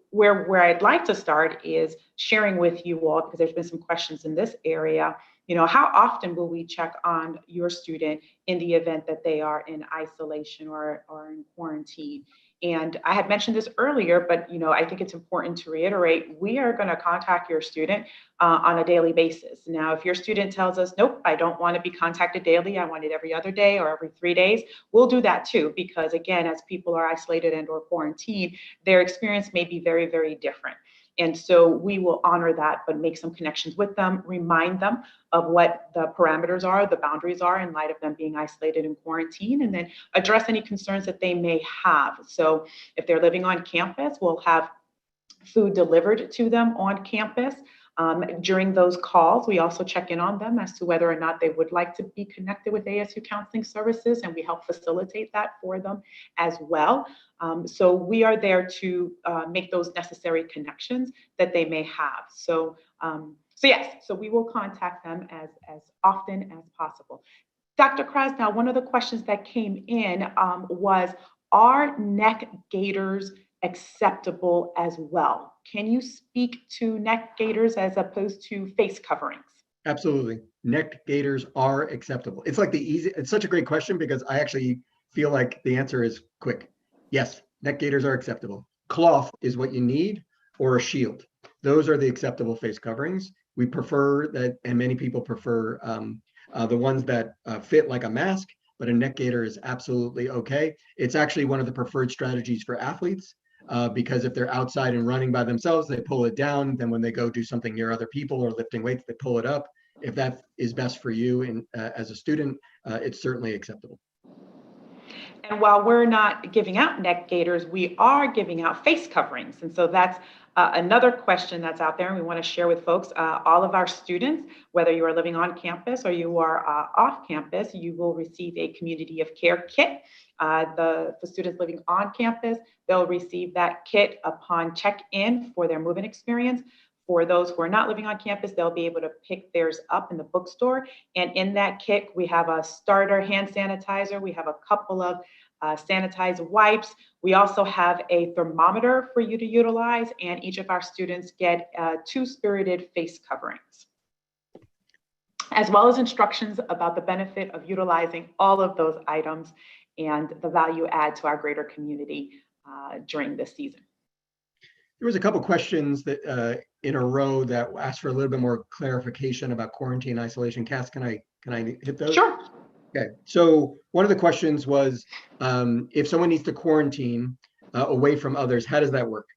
where I'd like to start is sharing with you all, because there's been some questions in this area, how often will we check on your student in the event that they are in isolation or in quarantine? And I had mentioned this earlier, but I think it's important to reiterate, we are going to contact your student on a daily basis. Now, if your student tells us, nope, I don't want to be contacted daily, I want it every other day or every 3 days, we'll do that too, because again, as people are isolated and or quarantined, their experience may be very, very different. And so we will honor that, but make some connections with them, remind them of what the parameters are, the boundaries are in light of them being isolated in quarantine, and then address any concerns that they may have. So if they're living on campus, we'll have food delivered to them on campus. During those calls, we also check in on them as to whether or not they would like to be connected with ASU counseling services, and we help facilitate that for them as well. So we are there to make those necessary connections that they may have. So yes, so we will contact them as often as possible. Dr. Krasnow, one of the questions that came in was, are neck gaiters acceptable as well. Can you speak to neck gaiters as opposed to face coverings? Absolutely. Neck gaiters are acceptable. It's like it's such a great question because I actually feel like the answer is quick. Yes, neck gaiters are acceptable. Cloth is what you need, or a shield. Those are the acceptable face coverings. We prefer that, and many people prefer the ones that fit like a mask, but a neck gaiter is absolutely okay. It's actually one of the preferred strategies for athletes. Because if they're outside and running by themselves, they pull it down. Then when they go do something near other people or lifting weights, they pull it up. If that is best for you and as a student, it's certainly acceptable. And while we're not giving out neck gaiters, we are giving out face coverings. And so that's another question that's out there, and we want to share with folks. All of our students, whether you are living on campus or you are off campus, you will receive a community of care kit. For students living on campus, they'll receive that kit upon check-in for their move-in experience. For those who are not living on campus, they'll be able to pick theirs up in the bookstore. And in that kit, we have a starter hand sanitizer. We have a couple of sanitized wipes. We also have a thermometer for you to utilize, and each of our students get 2 spirited face coverings, as well as instructions about the benefit of utilizing all of those items and the value add to our greater community during this season. There was a couple questions that in a row that asked for a little bit more clarification about quarantine isolation. Cass, can I hit those? Sure. Okay, so one of the questions was if someone needs to quarantine away from others, how does that work?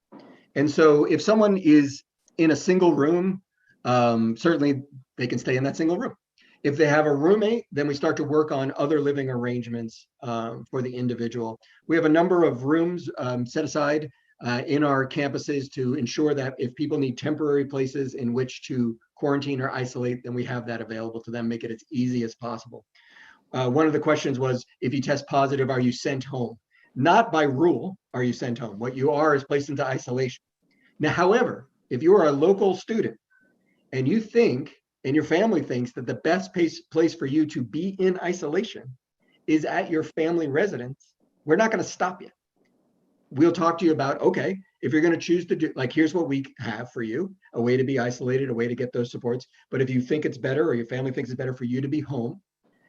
And so if someone is in a single room, certainly they can stay in that single room. If they have a roommate, then we start to work on other living arrangements for the individual. We have a number of rooms set aside in our campuses to ensure that if people need temporary places in which to quarantine or isolate, then we have that available to them, make it as easy as possible. One of the questions was, if you test positive, are you sent home? Not by rule are you sent home. What you are is placed into isolation. Now, however, if you are a local student and you think, and your family thinks that the best place for you to be in isolation is at your family residence, we're not going to stop you. We'll talk to you about, okay, if you're going to choose to do, like, here's what we have for you, a way to be isolated, a way to get those supports. But if you think it's better, or your family thinks it's better for you to be home,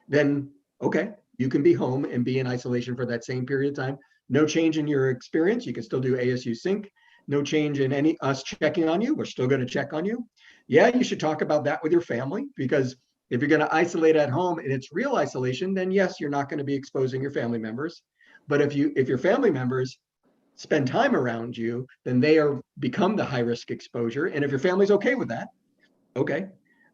then okay, you can be home and be in isolation for that same period of time. No change in your experience. You can still do ASU sync. No change in us checking on you. We're still going to check on you. Yeah, you should talk about that with your family, because if you're going to isolate at home and it's real isolation, then yes, you're not going to be exposing your family members. But if your family members spend time around you, then they become the high risk exposure. And if your family's okay with that, okay.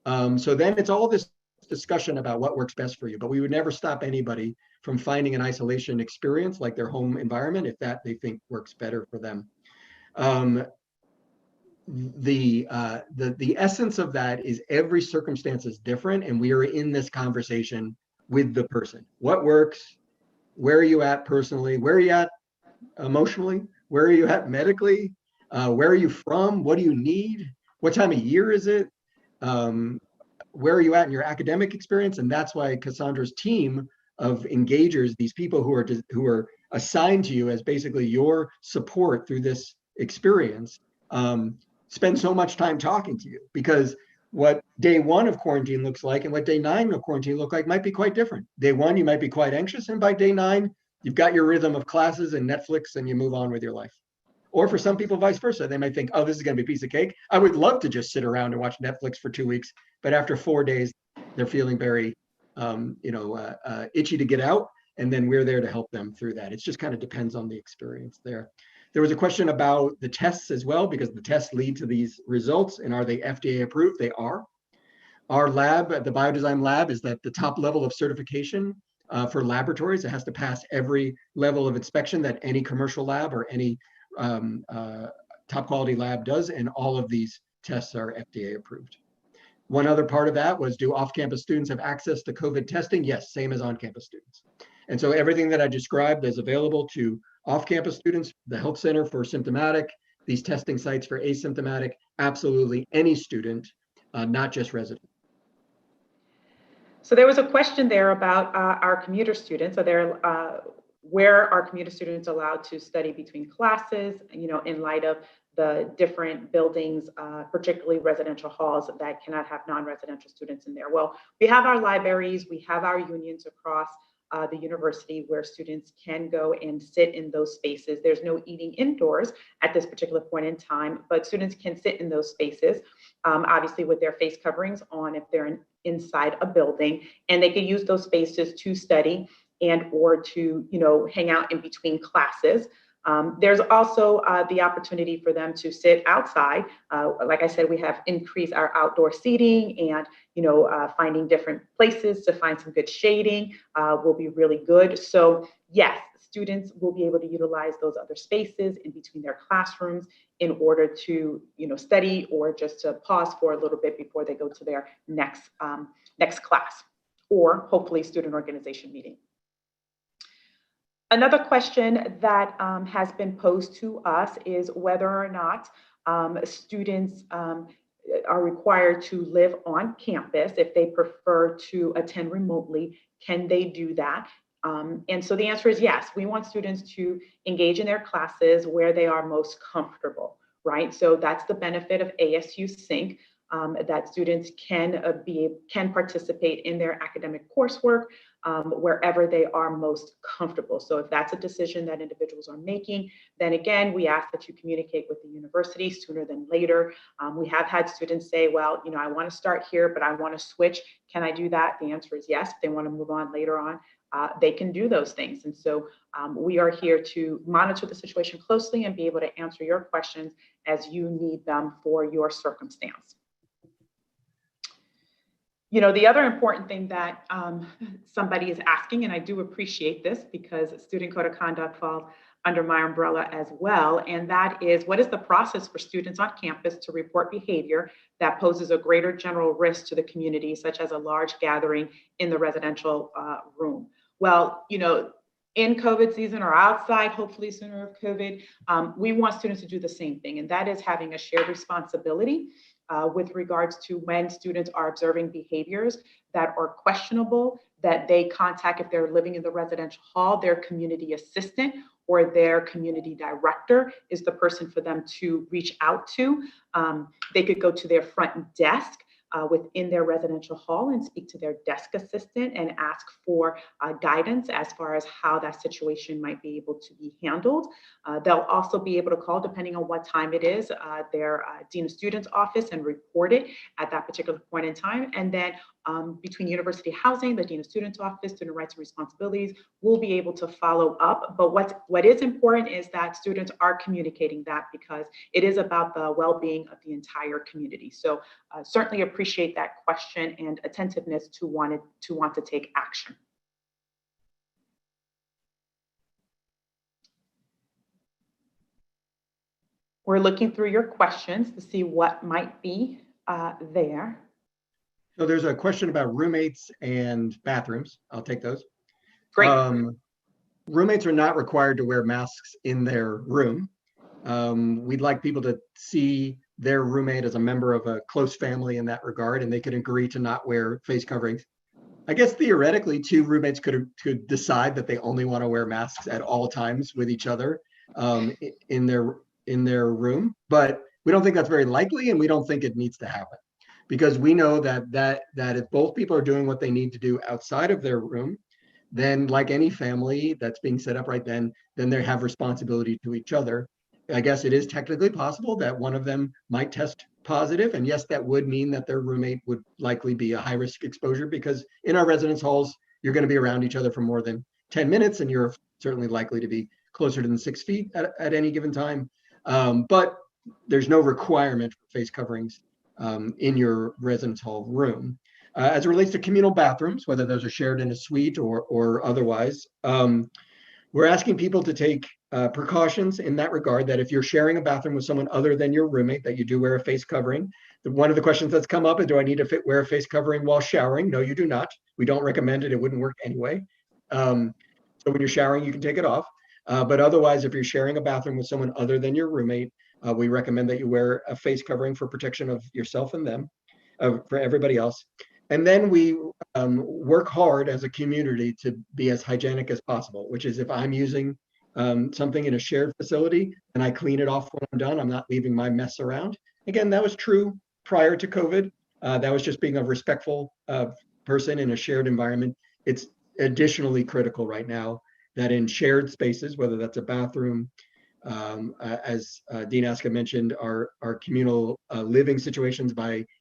So then it's all this discussion about what works best for you, but we would never stop anybody from finding an isolation experience like their home environment if that they think works better for them. The essence of that is every circumstance is different, and we are in this conversation with the person. What works? Where are you at personally? Where are you at emotionally? Where are you at medically? Where are you from? What do you need? What time of year is it? Where are you at in your academic experience? And that's why Cassandra's team of engagers, these people who are assigned to you as basically your support through this experience, spend so much time talking to you, because what day 1 of quarantine looks like and what day 9 of quarantine look like might be quite different. Day 1, you might be quite anxious, and by day 9, you've got your rhythm of classes and Netflix, and you move on with your life. Or for some people, vice versa. They might think, oh, this is going to be a piece of cake. I would love to just sit around and watch Netflix for 2 weeks. But after 4 days, they're feeling very, itchy to get out. And then we're there to help them through that. It just kind of depends on the experience there. There was a question about the tests as well, because the tests lead to these results. And are they FDA approved? They are. Our lab, the Biodesign Lab, is at the top level of certification for laboratories. It has to pass every level of inspection that any commercial lab or any top quality lab does, and all of these tests are FDA approved. One other part of that was, do off-campus students have access to COVID testing? Yes, same as on-campus students. And so everything that I described is available to off-campus students, the health center for symptomatic, these testing sites for asymptomatic, absolutely any student, not just residents. So there was a question there about our commuter students. So where are commuter students allowed to study between classes, in light of the different buildings, particularly residential halls that cannot have non-residential students in there? Well, we have our libraries, we have our unions across the university where students can go and sit in those spaces. There's no eating indoors at this particular point in time, but students can sit in those spaces, obviously with their face coverings on if they're inside a building, and they can use those spaces to study and or to hang out in between classes. There's also the opportunity for them to sit outside. Like I said, we have increased our outdoor seating, and finding different places to find some good shading will be really good. So yes, students will be able to utilize those other spaces in between their classrooms in order to study, or just to pause for a little bit before they go to their next class, or hopefully student organization meeting. Another question that has been posed to us is whether or not students are required to live on campus. If they prefer to attend remotely, can they do that? And so the answer is yes. We want students to engage in their classes where they are most comfortable, right? So that's the benefit of ASU Sync. That students can participate in their academic coursework wherever they are most comfortable. So if that's a decision that individuals are making, then again, we ask that you communicate with the university sooner than later. We have had students say, well, I want to start here, but I want to switch. Can I do that? The answer is yes. If they want to move on later on, they can do those things. And so we are here to monitor the situation closely and be able to answer your questions as you need them for your circumstance. The other important thing that somebody is asking, and I do appreciate this because student code of conduct falls under my umbrella as well, and that is, what is the process for students on campus to report behavior that poses a greater general risk to the community, such as a large gathering in the residential room? Well, in COVID season or outside, hopefully sooner of COVID, we want students to do the same thing, and that is having a shared responsibility with regards to when students are observing behaviors that are questionable, that they contact, if they're living in the residential hall, their community assistant or their community director is the person for them to reach out to. They could go to their front desk within their residential hall and speak to their desk assistant and ask for guidance as far as how that situation might be able to be handled. They'll also be able to call, depending on what time it is, their Dean of Students office and report it at that particular point in time. And then between University Housing, the Dean of Students office, Student Rights and Responsibilities will be able to follow up. But what is important is that students are communicating that, because it is about the well-being of the entire community. So certainly appreciate that question and attentiveness to want to take action. We're looking through your questions to see what might be there. So there's a question about roommates and bathrooms. I'll take those. Great. Roommates are not required to wear masks in their room. We'd like people to see their roommate as a member of a close family in that regard, and they could agree to not wear face coverings. I guess theoretically, two roommates could decide that they only want to wear masks at all times with each other in their room, but we don't think that's very likely, and we don't think it needs to happen, because we know that if both people are doing what they need to do outside of their room, then like any family that's being set up right then they have responsibility to each other. I guess it is technically possible that one of them might test positive, and yes, that would mean that their roommate would likely be a high-risk exposure, because in our residence halls, you're going to be around each other for more than 10 minutes, and you're certainly likely to be closer than 6 feet at any given time. But there's no requirement for face coverings in your residence hall room. As it relates to communal bathrooms, whether those are shared in a suite or otherwise, we're asking people to take precautions in that regard, that if you're sharing a bathroom with someone other than your roommate, that you do wear a face covering. One of the questions that's come up is, do I need to wear a face covering while showering? No, you do not. We don't recommend it. It wouldn't work anyway. So when you're showering, you can take it off. But otherwise, if you're sharing a bathroom with someone other than your roommate, we recommend that you wear a face covering for protection of yourself and them, for everybody else. And then we work hard as a community to be as hygienic as possible, which is if I'm using something in a shared facility and I clean it off when I'm done, I'm not leaving my mess around. Again, that was true prior to COVID. That was just being a respectful person in a shared environment. It's additionally critical right now that in shared spaces, whether that's a bathroom, as Dean Aska mentioned, our communal living situations,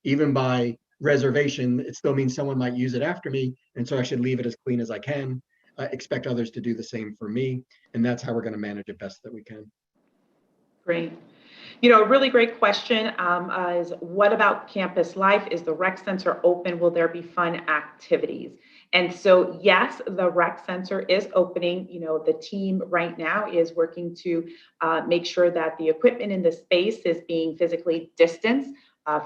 even by reservation, it still means someone might use it after me, and so I should leave it as clean as I can. Expect others to do the same for me, and that's how we're going to manage it best that we can. Great. A really great question is what about campus life? Is the rec center open? Will there be fun activities? And so, yes, the rec center is opening. The team right now is working to make sure that the equipment in the space is being physically distanced.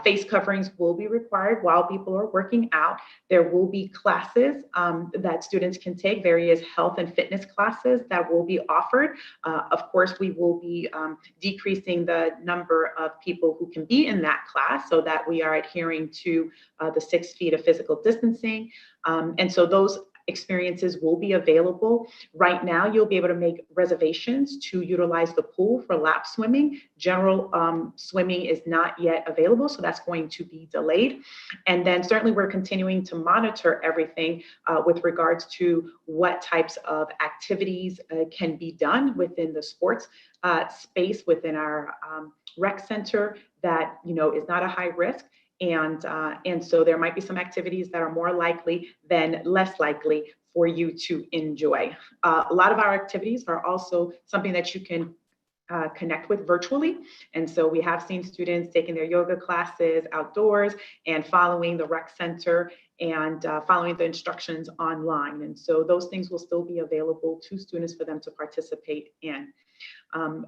Face coverings will be required while people are working out. There will be classes that students can take, various health and fitness classes that will be offered. Of course, we will be decreasing the number of people who can be in that class so that we are adhering to the 6 feet of physical distancing. And so those experiences will be available. Right now, you'll be able to make reservations to utilize the pool for lap swimming. General swimming is not yet available, so that's going to be delayed. And then certainly we're continuing to monitor everything with regards to what types of activities can be done within the sports space within our rec center that is not a high risk. And so there might be some activities that are more likely than less likely for you to enjoy. A lot of our activities are also something that you can connect with virtually. And so we have seen students taking their yoga classes outdoors and following the rec center and following the instructions online. And so those things will still be available to students for them to participate in.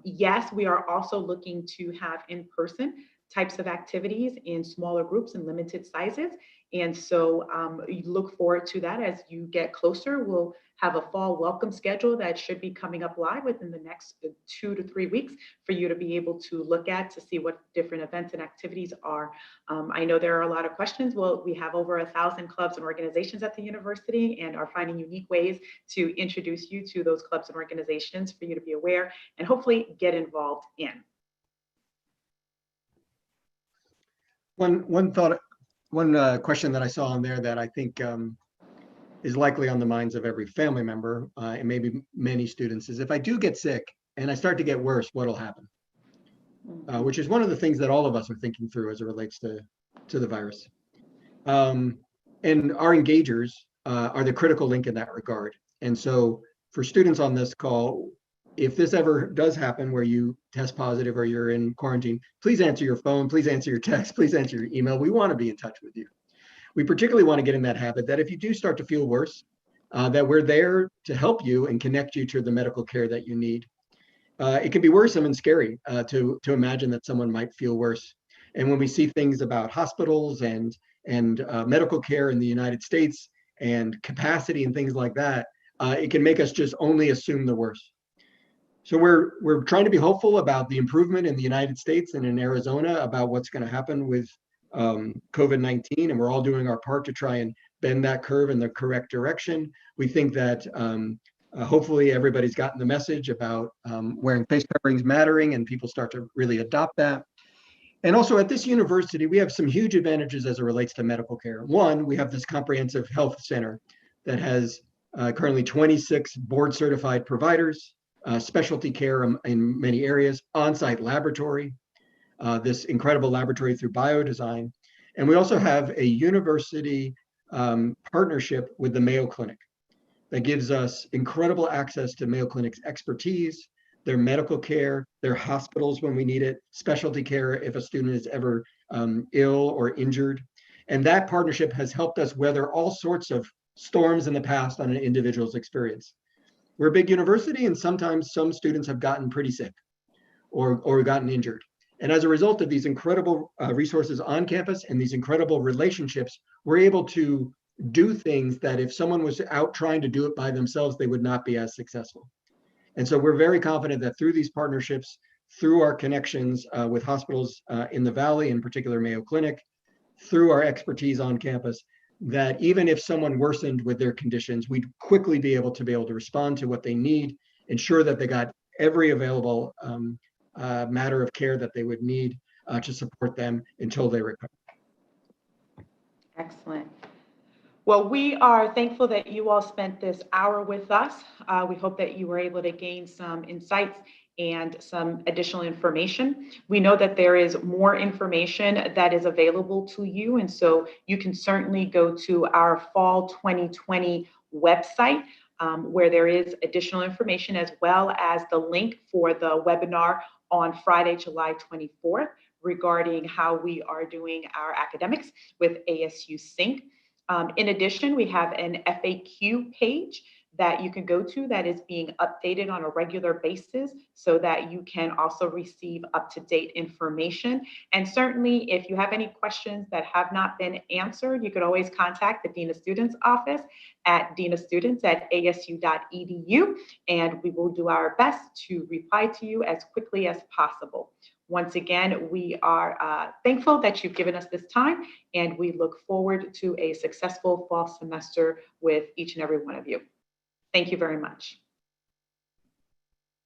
Yes, we are also looking to have in-person types of activities in smaller groups and limited sizes. And so you look forward to that as you get closer. We'll have a fall welcome schedule that should be coming up live within the next 2 to 3 weeks for you to be able to look at to see what different events and activities are. I know there are a lot of questions. Well, we have over 1,000 clubs and organizations at the university and are finding unique ways to introduce you to those clubs and organizations for you to be aware and hopefully get involved in. One question that I saw on there that I think is likely on the minds of every family member and maybe many students is if I do get sick and I start to get worse, what'll happen? Which is one of the things that all of us are thinking through as it relates to the virus. And our engagers are the critical link in that regard. And so for students on this call, if this ever does happen where you test positive or you're in quarantine, please answer your phone, please answer your text, please answer your email. We want to be in touch with you. We particularly want to get in that habit that if you do start to feel worse, that we're there to help you and connect you to the medical care that you need. It can be worrisome and scary to imagine that someone might feel worse. And when we see things about hospitals and medical care in the United States and capacity and things like that, it can make us just only assume the worst. So we're trying to be hopeful about the improvement in the United States and in Arizona about what's going to happen with COVID-19, and we're all doing our part to try and bend that curve in the correct direction. We think that hopefully everybody's gotten the message about wearing face coverings mattering, and people start to really adopt that. And also at this university, we have some huge advantages as it relates to medical care. One, we have this comprehensive health center that has currently 26 board certified providers, specialty care in many areas, on-site laboratory, this incredible laboratory through biodesign. And we also have a university partnership with the Mayo Clinic that gives us incredible access to Mayo Clinic's expertise, their medical care, their hospitals when we need it, specialty care if a student is ever ill or injured. And that partnership has helped us weather all sorts of storms in the past on an individual's experience. We're a big university, and sometimes some students have gotten pretty sick or gotten injured. And as a result of these incredible resources on campus and these incredible relationships, we're able to do things that if someone was out trying to do it by themselves, they would not be as successful. And so we're very confident that through these partnerships, through our connections with hospitals in the Valley, in particular Mayo Clinic, through our expertise on campus, that even if someone worsened with their conditions, we'd quickly be able to respond to what they need, ensure that they got every available matter of care that they would need to support them until they recover. Excellent. Well, we are thankful that you all spent this hour with us. We hope that you were able to gain some insights and some additional information. We know that there is more information that is available to you, and so you can certainly go to our Fall 2020 website, where there is additional information, as well as the link for the webinar on Friday, July 24th, regarding how we are doing our academics with ASU Sync. In addition, we have an FAQ page that you can go to that is being updated on a regular basis so that you can also receive up-to-date information. And certainly, if you have any questions that have not been answered, you could always contact the Dean of Students office at deanofstudents@asu.edu, and we will do our best to reply to you as quickly as possible. Once again, we are thankful that you've given us this time, and we look forward to a successful fall semester with each and every one of you. Thank you very much.